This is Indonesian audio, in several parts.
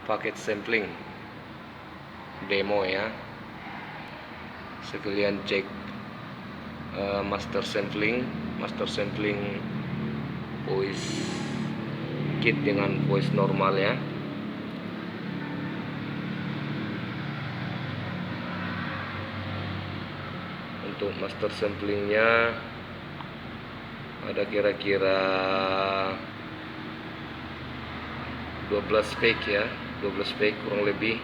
paket sampling demo ya, sekalian cek master sampling voice kit dengan voice normal ya. Untuk master samplingnya ada kira-kira 12 fake ya, 12 fake kurang lebih,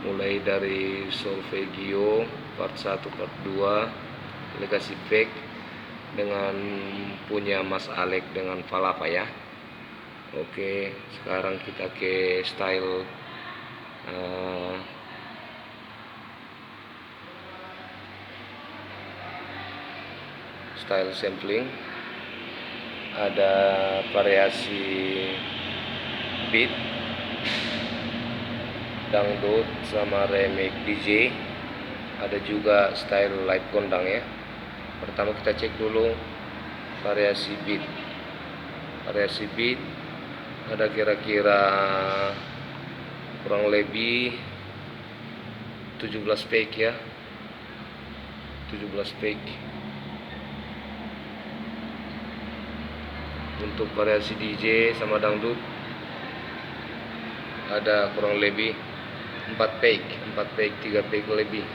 mulai dari solfeggio part 1 part 2 legacy fake dengan punya Mas Alek dengan Falapa ya. Oke, sekarang kita ke style sampling. Ada variasi beat, dangdut sama remix DJ. Ada juga style live kondang ya. Pertama kita cek dulu variasi beat. Ada kira-kira kurang lebih 17 fake ya, 17 fake. Untuk variasi DJ sama dangdut ada kurang lebih 4 fake, 3 fake lebih.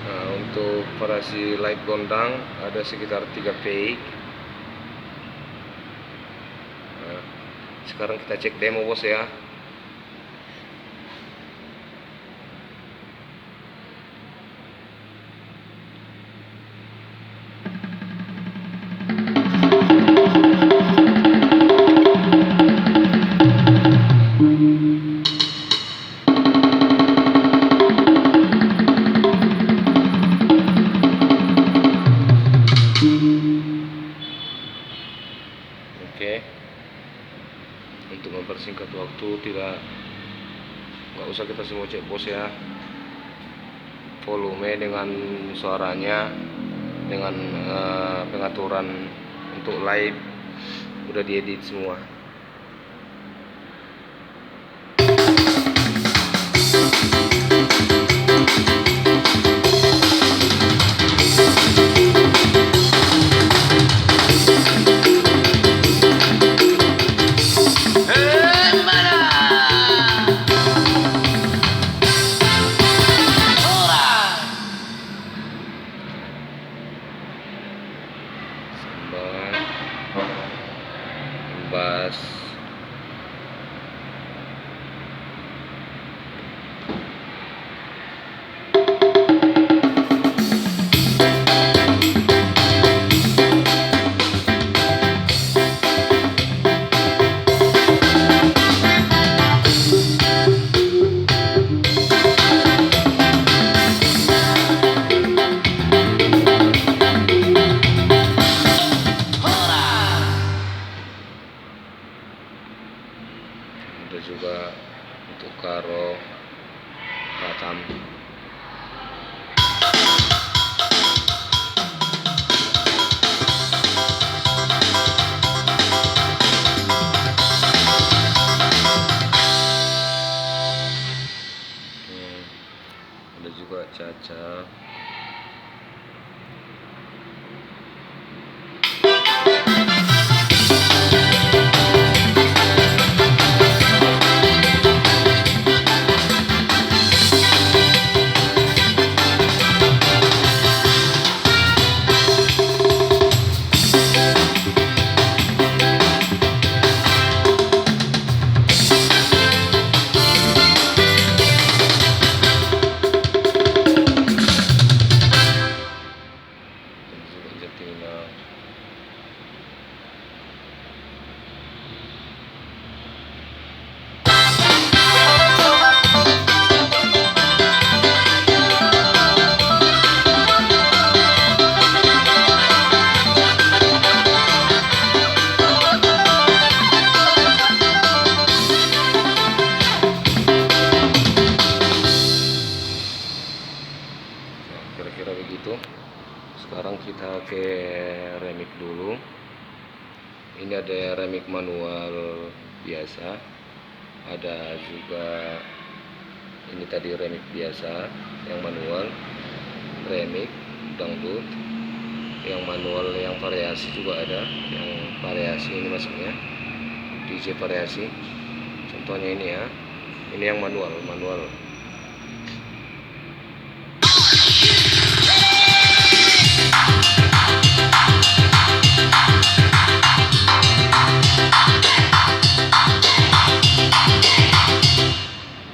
Nah, untuk variasi live gondang ada sekitar 3 fake. Nah, sekarang kita cek demo bos ya. Oke, untuk mempersingkat waktu nggak usah kita semua cek bos ya. Volume dengan suaranya dengan pengaturan untuk live udah diedit semua. Bass Ini ada remix manual biasa, ada juga ini tadi remix biasa yang manual, remix dangdut, yang manual yang variasi juga ada, yang variasi ini masuknya DJ variasi. Contohnya ini ya, ini yang manual.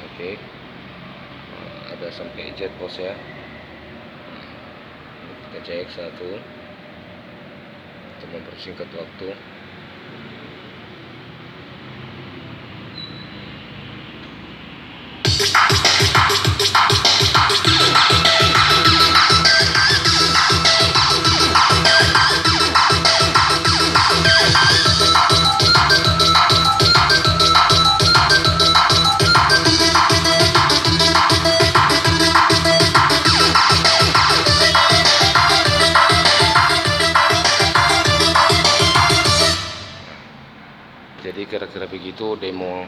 Oke, ada sampai jet pos ya. Kita cek satu untuk mempersingkat waktu. Jadi kira-kira begitu demo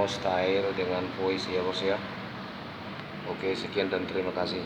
style dengan voice ya bos ya. Oke, sekian dan terima kasih.